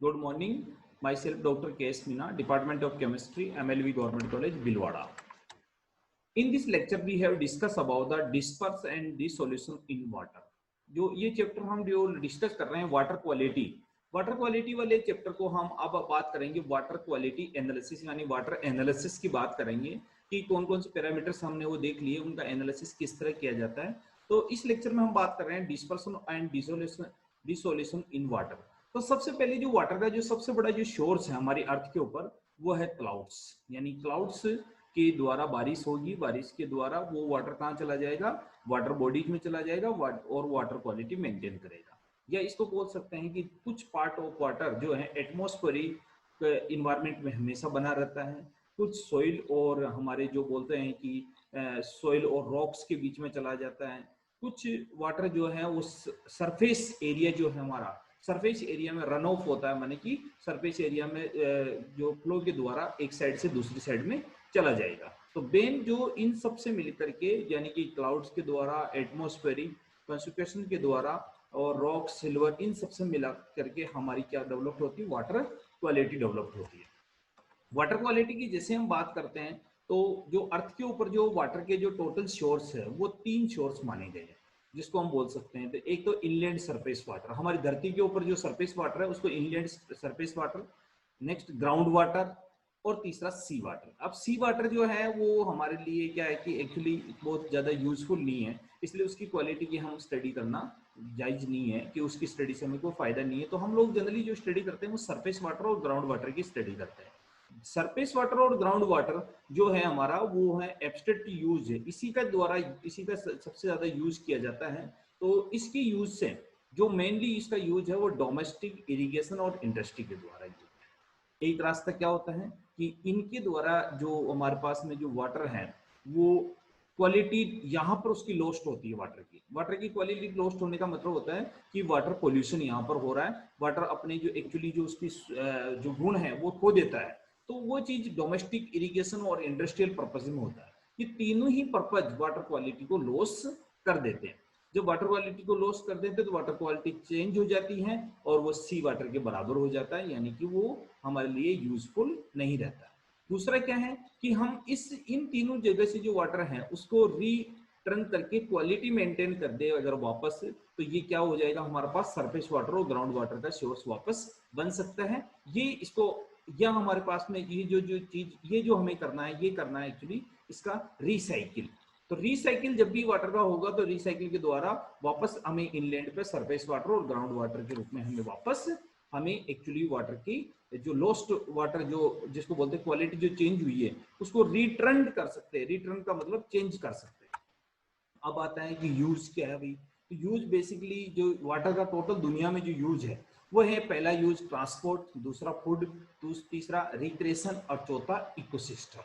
Good morning. Myself, Dr. K.S. Meena, Department of Chemistry, MLV Government College, Bhilwara. In this lecture, we have discussed about the disperse and dissolution in water. जो ये chapter हम जो discuss कर रहे हैं water quality वाले chapter को हम अब बात करेंगे वाटर क्वालिटी एनालिसिस यानी वाटर एनालिसिस की बात करेंगे कि कौन कौन से पैरामीटर्स हमने वो देख लिए, उनका एनालिसिस किस तरह किया जाता है। तो इस लेक्चर में हम बात कर रहे हैं dispersion and dissolution in water. तो सबसे पहले जो वाटर का जो सबसे बड़ा जो सोर्स है हमारी अर्थ के ऊपर वो है क्लाउड्स, यानी क्लाउड्स के द्वारा बारिश होगी, बारिश के द्वारा वो वाटर कहाँ चला जाएगा, वाटर बॉडीज में चला जाएगा और वाटर क्वालिटी मेंटेन करेगा। या इसको बोल सकते हैं कि कुछ पार्ट ऑफ वाटर जो है एटमॉस्फेरिक इन्वायरमेंट में हमेशा बना रहता है, कुछ सॉइल और हमारे जो बोलते हैं कि सॉइल और रॉक्स के बीच में चला जाता है, कुछ वाटर जो है वो सरफेस एरिया जो है हमारा सरफेस एरिया में रन ऑफ होता है, माने कि सरफेस एरिया में जो फ्लो के द्वारा एक साइड से दूसरी साइड में चला जाएगा। तो बेन जो इन सब से मिलकर के यानी कि क्लाउड्स के द्वारा, एटमॉस्फेरिक कंसंट्रेशन के द्वारा और रॉक सिल्वर इन सब से मिला करके हमारी क्या डेवलप होती है, वाटर क्वालिटी डेवलप होती है। वाटर क्वालिटी की जैसे हम बात करते हैं तो जो अर्थ के ऊपर जो वाटर के जो टोटल सोर्स है वो 3 सोर्स माने गए हैं, जिसको हम बोल सकते हैं। तो एक तो इनलैंड सरफेस वाटर, हमारी धरती के ऊपर जो सरफेस वाटर है उसको inland surface water, next ground water और तीसरा सी वाटर। अब सी वाटर जो है वो हमारे लिए क्या है कि एक्चुअली बहुत ज़्यादा यूजफुल नहीं है, इसलिए उसकी क्वालिटी की हम स्टडी करना जायज़ नहीं है कि उसकी स्टडी से हमें कोई फायदा नहीं है। तो हम लोग जनरली जो स्टडी करते हैं वो सरफेस वाटर और ग्राउंड वाटर की स्टडी करते हैं। सरफेस वाटर और ग्राउंड वाटर जो है हमारा वो है एब्स्ट्रैक्ट यूज है, इसी का सबसे ज्यादा यूज किया जाता है। तो इसके यूज से जो मेनली इसका यूज है वो डोमेस्टिक इरिगेशन और इंडस्ट्री के द्वारा यूज है। एक रास्ता क्या होता है कि इनके द्वारा जो हमारे पास में जो वाटर है वो क्वालिटी यहाँ पर उसकी लॉस्ट होती है। वाटर की क्वालिटी लॉस्ट होने का मतलब होता है कि वाटर पोल्यूशन यहाँ पर हो रहा है, वाटर अपने जो एक्चुअली जो उसकी जो गुण है वो खो देता है। तो वो चीज डोमेस्टिक इरिगेशन और इंडस्ट्रियल पर्पज में होता है। ये तीनों ही पर्पज वाटर क्वालिटी को लॉस कर देते हैं। जब वाटर क्वालिटी को लॉस कर देते हैं तो वाटर क्वालिटी चेंज हो जाती है और वो सी वाटर के बराबर हो जाता है, यानी कि वो हमारे लिए यूजफुल नहीं रहता। दूसरा क्या है कि हम इन तीनों जगह से जो वाटर है उसको रिटर्न करके क्वालिटी मेंटेन कर दे अगर वापस, तो ये क्या हो जाएगा, हमारे पास सरफेस वाटर और ग्राउंड वाटर का सोर्स वापस बन सकता है। ये इसको या हमारे पास में ये जो चीज ये जो हमें करना है, ये करना है एक्चुअली इसका रिसाइकिल। तो रिसाइकिल जब भी वाटर का होगा तो रिसाइकिल के द्वारा वापस हमें इनलैंड पे सरफेस वाटर और ग्राउंड वाटर के रूप में हमें एक्चुअली वाटर की जो लॉस्ट वाटर जो जिसको बोलते हैं क्वालिटी जो चेंज हुई है उसको रिटर्न कर सकते हैं। रिटर्न का मतलब चेंज कर सकते हैं। अब आता है कि यूज क्या है भाई। तो यूज बेसिकली जो वाटर का टोटल दुनिया में जो यूज है वो है, पहला यूज ट्रांसपोर्ट, दूसरा फूड, तीसरा रिक्रिएशन और चौथा इकोसिस्टम।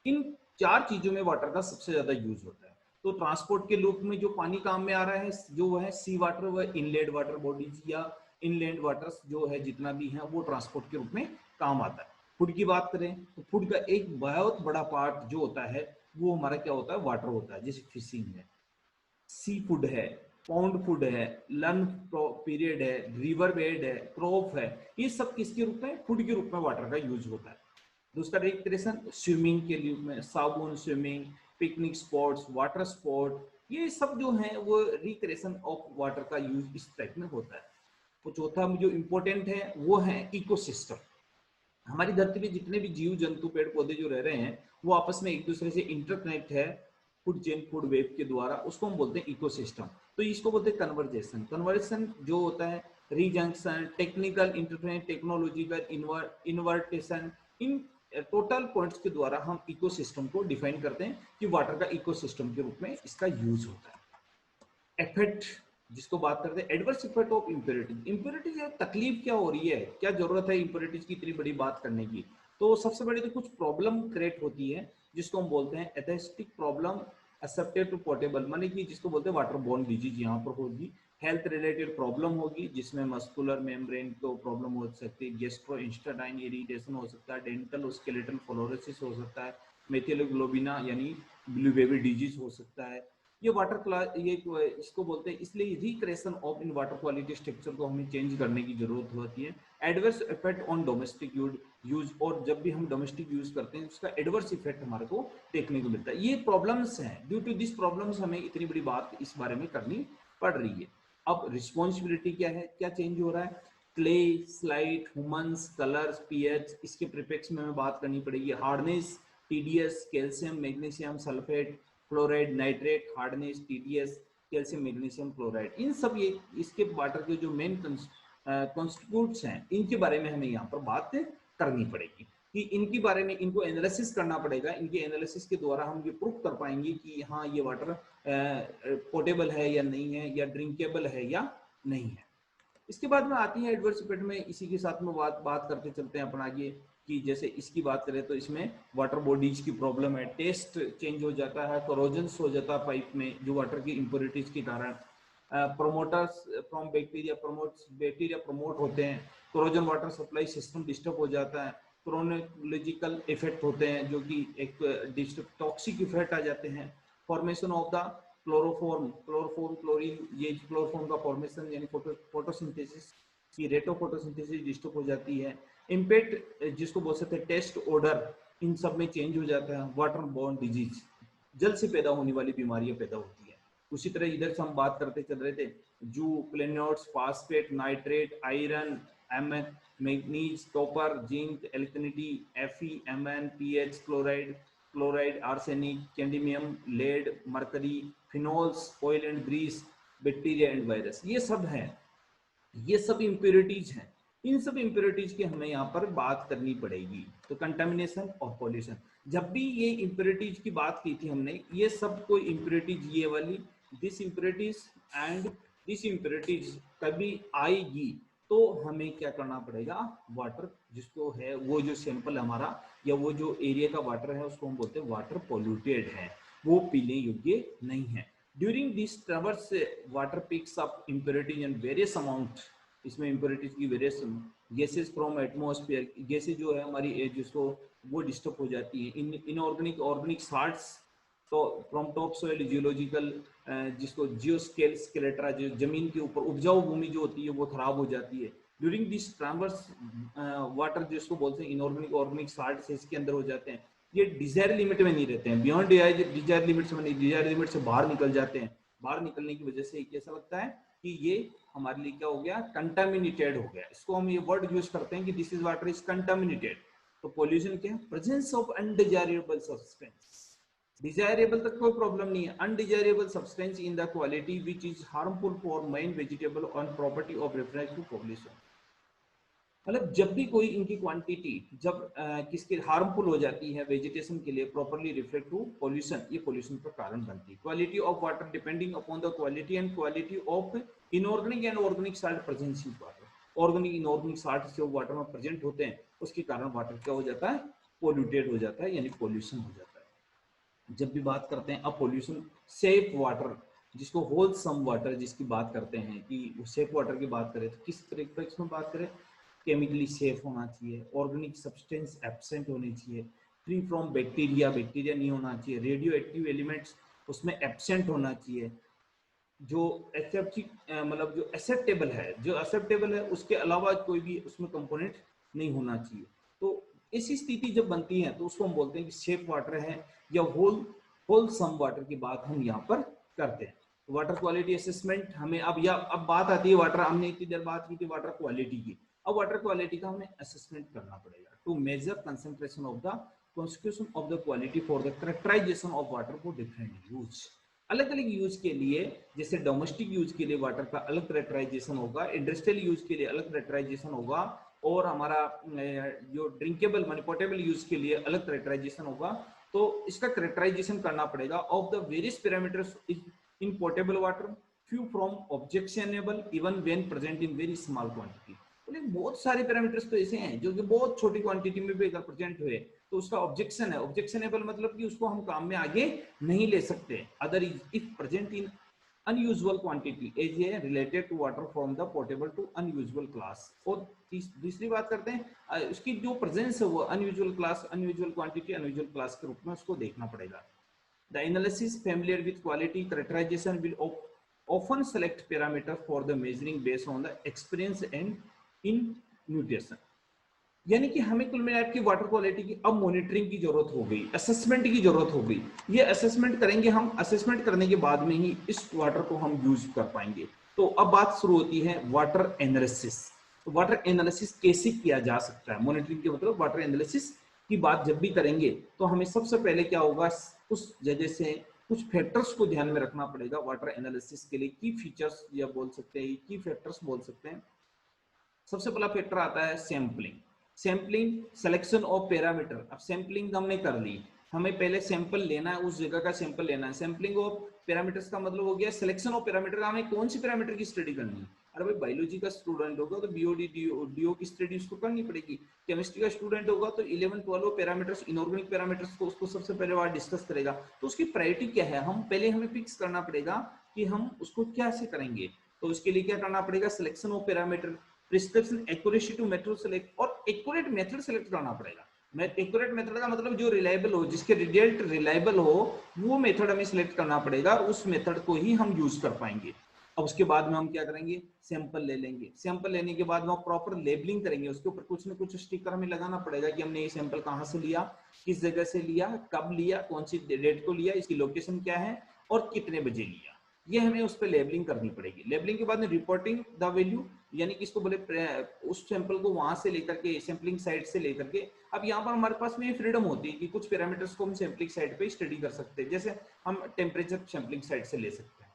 इन 4 चीजों में वाटर का सबसे ज्यादा यूज होता है। तो ट्रांसपोर्ट के रूप में जो पानी काम में आ रहा है जो है सी वाटर, वह इनलैंड वाटर बॉडीज या इनलैंड वाटर्स जो है जितना भी है वो ट्रांसपोर्ट के रूप में काम आता है। फूड की बात करें तो फूड का एक बहुत बड़ा पार्ट जो होता है वो हमारा क्या होता है, वाटर होता है। जैसे फिशिंग है, सी फूड है, पाउंड फूड है, लन पीरियड है, रिवर बेड है, क्रॉप है, ये सब किसके रूप में, फूड के रूप में वाटर का यूज होता है। दूसरा रिक्रिएशन, स्विमिंग के रूप में साबुन swimming, picnic spots, water spot, ये सब जो है वो रिक्रिएशन ऑफ वाटर का यूज इस टाइप में होता है। तो चौथा जो इंपॉर्टेंट है वो है इकोसिस्टम। हमारी धरती पे जितने भी जीव जंतु पेड़ पौधे जो रह रहे हैं वो आपस में एक दूसरे से इंटरकनेक्ट है फूड चेन फूड वेब के द्वारा, उसको हम बोलते हैं इकोसिस्टम। तो इसको बोलते हैं कन्वर्जेशन। कन्वर्जेशन जो होता है रीजंक्शन, टेक्निकल इंटरफेरेंस, टेक्नोलॉजिकल इन्वर्टेशन, इन टोटल पॉइंट्स के द्वारा हम इकोसिस्टम को डिफाइन करते हैं कि वाटर का इकोसिस्टम के रूप में इसका यूज होता है। इफेक्ट जिसको बात करते हैं, adverse effect of impurities. Impurities तकलीफ क्या हो रही है, क्या जरूरत है इम्प्योरिटीज की इतनी बड़ी बात करने की। तो सबसे बड़ी तो कुछ प्रॉब्लम क्रिएट होती है जिसको हम बोलते हैं एथेस्टिक प्रॉब्लम एक्सेप्टेड टू पोर्टेबल, माने कि जिसको बोलते हैं वाटर बोर्न डिजीज यहाँ पर होगी। हेल्थ रिलेटेड प्रॉब्लम होगी जिसमें मस्कुलर मेम्ब्रेन को प्रॉब्लम हो सकती है, गेस्ट्रो इंस्टेटाइन इरिटेशन हो सकता है, डेंटल और स्केलेटल फ्लोरोसिस हो सकता है, मेथियोग्लोबिना यानी ब्लू बेबी डिजीज हो सकता है, ये वाटर क्लास ये इसको बोलते हैं, इसलिए recreation of in water quality structure को हमें चेंज करने की जरूरत होती है। Adverse effect on domestic use, और जब भी हम डोमेस्टिक यूज करते हैं उसका एडवर्स इफेक्ट हमारे को देखने को मिलता है। ये प्रॉब्लम्स हैं, ड्यू टू दिस प्रॉब्लम्स हमें इतनी बड़ी बात इस बारे में करनी पड़ रही है। अब रिस्पॉन्सिबिलिटी क्या है, क्या चेंज हो रहा है, क्ले, स्लाइट, ह्यूमन्स, कलर्स, पीएच, इसके प्रीफिक्स में हमें बात करनी पड़ेगी। Hardness, TDS, calcium, magnesium sulphate, chloride, nitrate, hardness, TDS, calcium, magnesium chloride, इन सब ये इसके वाटर के जो मेन कॉन्स्टिट्यूट्स हैं, इनके बारे में हमें यहाँ पर बात करनी पड़ेगी कि इनके बारे में इनको एनालिसिस करना पड़ेगा। इनके एनालिसिस के द्वारा हम ये प्रूफ कर पाएंगे कि हाँ ये वाटर पोर्टेबल है या नहीं है, या ड्रिंकेबल है या नहीं है। इसके बाद में आती है एडवर्स इफेक्ट में, इसी के साथ में बात करते चलते हैं अपन आगे कि जैसे इसकी बात करें तो इसमें वाटर बॉडीज की प्रॉब्लम है, टेस्ट चेंज हो जाता है, कोरोजन्स हो जाता है पाइप में जो वाटर की इम्प्योरिटीज के कारण, प्रोमोटर्स फ्रॉम बैक्टीरिया प्रमोट होते हैं, corrosion water supply system disturb हो जाता है, क्रोनोलॉजिकल इफेक्ट होते हैं जो कि एक टॉक्सिक इफेक्ट आ जाते हैं, formation of the chloroform chlorine, ये क्लोरोफॉर्म का फॉर्मेशन यानी फोटोसिंथेसिस की रेट ऑफ फोटोसिंथेसिस डिस्टर्ब हो जाती है, इम्पैक्ट जिसको बोल सकते हैं टेस्ट, ऑर्डर, इन सब में चेंज हो जाता है, वाटर बोर्न डिजीज, जल से पैदा होने वाली बीमारियां पैदा होती है। उसी तरह इधर से हम बात करते चल रहे थे, जू, प्लेनोट्स, phosphate, nitrate, iron, MN, manganese, copper, zinc, alkalinity, Fe, MN, pH, chloride, arsenic, cadmium, lead, mercury, phenols, oil and grease, bacteria and virus, ये सब हैं, ये सब इम्प्योरिटीज हैं। इन सब इम्प्योरिटीज की हमें यहाँ पर बात करनी पड़ेगी। तो कंटामिनेशन और पॉल्यूशन, जब भी ये इम्प्योरिटीज की बात की थी हमने, ये सब कोई इम्प्योरिटीज ये वाली this impurities and this impurities कभी आएगी तो हमें क्या करना पड़ेगा, वाटर जिसको है वो जो सैंपल हमारा या वो जो एरिया का वाटर है उसको हम बोलते हैं वाटर पोल्यूटेड है, वो पीने योग्य नहीं है। During this ट्रेवर्स water picks up impurities and various amount, इसमें इम्प्योरिटीज की various gases from atmosphere, gases जो है हमारी जिसको वो डिस्टर्ब हो जाती है, इनऑर्गेनिक ऑर्गेनिक साल्ट्स, तो फ्रॉम टॉप सॉइल जियोलॉजिकल, जिसको जियोस्केल स्केलेट्रा, जो जमीन के ऊपर उपजाऊ भूमि जो होती है वो खराब हो जाती है। ड्यूरिंग दिस ट्रांवर्स वाटर जिसको बोलते हैं इनऑर्गेनिक ऑर्गेनिक साल्ट इसके अंदर हो जाते हैं, ये डिजायर लिमिट में नहीं रहते हैं, बियॉन्ड डिजायर लिमिट से नहीं, डिजायर लिमिट से बाहर निकल जाते हैं। बाहर निकलने की वजह से कैसा लगता है कि ये हमारे लिए क्या हो गया, कंटामिनेटेड हो गया। इसको हम ये वर्ड यूज करते हैं कि this is water is contaminated. तो पॉल्यूशन क्या है, presence of undesirable substance, desirable तक कोई प्रॉब्लम नहीं है, undesirable substance in the quality which is harmful for man, vegetable और property of reference to population. मतलब जब भी कोई इनकी क्वांटिटी जब किसके हार्मफुल हो जाती है वेजिटेशन के लिए, प्रॉपर्ली रिफ्लेक्ट टू पॉल्यूशन, ये पॉल्यूशन का कारण बनती है। Quality of water depending upon the quality and quality of inorganic and organic salt presence in water, organic inorganic salt जो वाटर में प्रेजेंट होते हैं उसके कारण वाटर क्या हो जाता है, पोल्यूटेड हो जाता है, यानी पॉल्यूशन हो जाता है। जब भी बात करते हैं अब पॉल्यूशन, सेफ वाटर जिसको होलसम वाटर जिसकी बात करते हैं कि सेफ वाटर की बात करें तो किस तरीके से बात करें, केमिकली सेफ होना चाहिए, ऑर्गेनिक सब्सटेंस एब्सेंट होनी चाहिए, फ्री फ्रॉम बैक्टीरिया, बैक्टीरिया नहीं होना चाहिए, रेडियो एक्टिव एलिमेंट्स उसमें एब्सेंट होना चाहिए, जो मतलब जो एक्सेप्टेबल है, जो एक्सेप्टेबल है उसके अलावा कोई भी उसमें कंपोनेंट नहीं होना चाहिए। तो ऐसी स्थिति जब बनती है तो उसको हम बोलते हैं कि सेफ वाटर है या होलसम वाटर की बात हम यहाँ पर करते हैं। वाटर क्वालिटी असेसमेंट हमें अब बात आती है वाटर, हमने इतनी देर बात की थी वाटर क्वालिटी की, अब वाटर क्वालिटी का हमें असेसमेंट करना पड़ेगा to measure concentration of the constitution of the quality for the characterisation of water for different use. अलग अलग यूज के लिए, जैसे डोमेस्टिक यूज के लिए वाटर का अलग कैरेक्टराइजेशन होगा, इंडस्ट्रियल यूज के लिए अलग कैरेक्टराइजेशन होगा, और हमारा जो ड्रिंकेबल मानी पोर्टेबल यूज के लिए अलग कैरेक्टराइजेशन होगा। तो इसका कैरेक्टराइजेशन करना पड़ेगा of the various parameters in portable water, few from objectionable even when present in very small quantity. बहुत सारे पैरामीटर्स तो ऐसे हैं जो कि बहुत छोटी क्वांटिटी में भी अगर प्रेजेंट हुए तो उसका ऑब्जेक्शन है, ऑब्जेक्शनेबल मतलब कि उसको हम काम में आगे नहीं ले सकते, other if present in unusual quantity as a related to water from the potable to unusual class। और दूसरी बात करते हैं उसकी जो प्रेजेंस है वो unusual class, unusual quantity, unusual class के रूप में उसको देखना पड़ेगा। The analysis familiar with quality characterization will often select parameter for the measuring based on the experience and in nutrition. यानी कि हमें कुल मिला के वाटर क्वालिटी की अब मॉनिटरिंग की जरूरत हो गई, असेसमेंट की जरूरत हो गई। ये असेसमेंट करेंगे हम, असेसमेंट करने के बाद में ही इस वाटर को हम यूज कर पाएंगे। तो अब बात शुरू होती है वाटर एनालिसिस। तो वाटर एनालिसिस कैसे किया जा सकता है? मॉनिटरिंग के मतलब वाटर एनालिसिस की बात जब भी करेंगे तो हमें सबसे पहले क्या होगा, उस जगह से कुछ फैक्टर्स को ध्यान में रखना पड़ेगा वाटर एनालिसिस के लिए। की फीचर्स या बोल सकते हैं, की फैक्टर्स बोल सकते हैं। सबसे पहला फैक्टर आता है sampling. Sampling, selection of parameter. अब सैंपलिंग हमने कर ली, हमें पहले सैंपल लेना है, उस जगह का सैंपल लेना है। सैंपलिंग ऑफ पैरामीटर्स का मतलब हो गया सिलेक्शन ऑफ पैरामीटर। हमें कौन सी पैरामीटर की स्टडी करनी है? अरे भाई बायोलॉजी का स्टूडेंट होगा तो बीओडी डीओ की स्टडी उसको करनी पड़ेगी। केमिस्ट्री का स्टूडेंट होगा तो 11 12 पैरामीटर्स, इनऑर्गेनिक पैरामीटर्स को उसको सबसे पहले बार डिस्कस करेगा। तो उसकी प्रायोरिटी क्या है, हम पहले हमें फिक्स करना पड़ेगा कि हम उसको कैसे करेंगे। तो उसके लिए क्या करना पड़ेगा, selection of parameter, prescription, accuracy to method select, और एक्यूरेट मेथड सेलेक्ट करना पड़ेगा। एक्यूरेट मेथड का मतलब जो रिलायबल हो, जिसके रिजल्ट रिलायबल हो, वो मेथड हमें सिलेक्ट करना पड़ेगा, उस मेथड को ही हम यूज कर पाएंगे। अब उसके बाद में हम क्या करेंगे, सैंपल ले लेंगे। सैंपल लेने के बाद में प्रॉपर लेबलिंग करेंगे, उसके ऊपर कुछ ना कुछ स्टिकर हमें लगाना पड़ेगा कि हमने ये सैंपल कहाँ से लिया, किस जगह से लिया, कब लिया, कौन सी डेट को लिया, इसकी लोकेशन क्या है और कितने बजे लिया। ये हमें उस पर लेबलिंग करनी पड़ेगी। लेबलिंग के बाद में रिपोर्टिंग द वैल्यू, यानी कि इसको बोले उस सैंपल को वहां से लेकर के, सैंपलिंग साइट से लेकर के। अब यहाँ पर हमारे पास में फ्रीडम होती है कि कुछ पैरामीटर्स को हम सैंपलिंग साइट पे स्टडी कर सकते हैं। जैसे हम टेम्परेचर सैंपलिंग साइट से ले सकते हैं,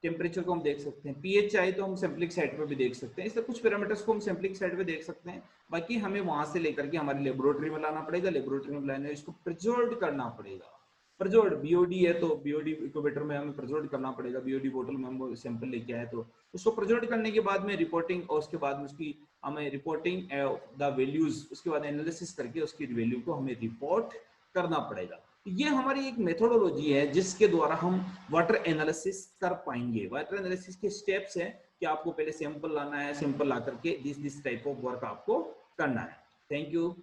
टेम्परेचर को हम देख सकते हैं, पीएच चाहे तो हम सैंपलिंग साइट पर भी देख सकते हैं। इसलिए कुछ पैरामीटर्स को हम सैंपलिंग साइट पे देख सकते हैं, बाकी हमें वहां से लेकर के हमारी लेबोरेटरी में लाना पड़ेगा। लेबोरेटरी में लाने इसको प्रिजर्व करना पड़ेगा। प्रजोर्ड बीओडी है तो बीओडी इक्यूबेटर में हमें प्रजोर्ड करना पड़ेगा। बीओडी बोतल में हम सैंपल लेके आए तो उसको प्रजोर्ड करने के बाद में रिपोर्टिंग, और उसके बाद में उसकी हमें रिपोर्टिंग द वैल्यूज, उसके बाद एनालिसिस करके उसकी वैल्यू को हमें रिपोर्ट करना पड़ेगा। ये हमारी एक मेथोडोलॉजी है जिसके द्वारा हम वाटर एनालिसिस कर पाएंगे। वाटर एनालिसिस के स्टेप्स है कि आपको पहले सैंपल लाना है, सैंपल ला करके दिस टाइप ऑफ वर्क आपको करना है। Thank you.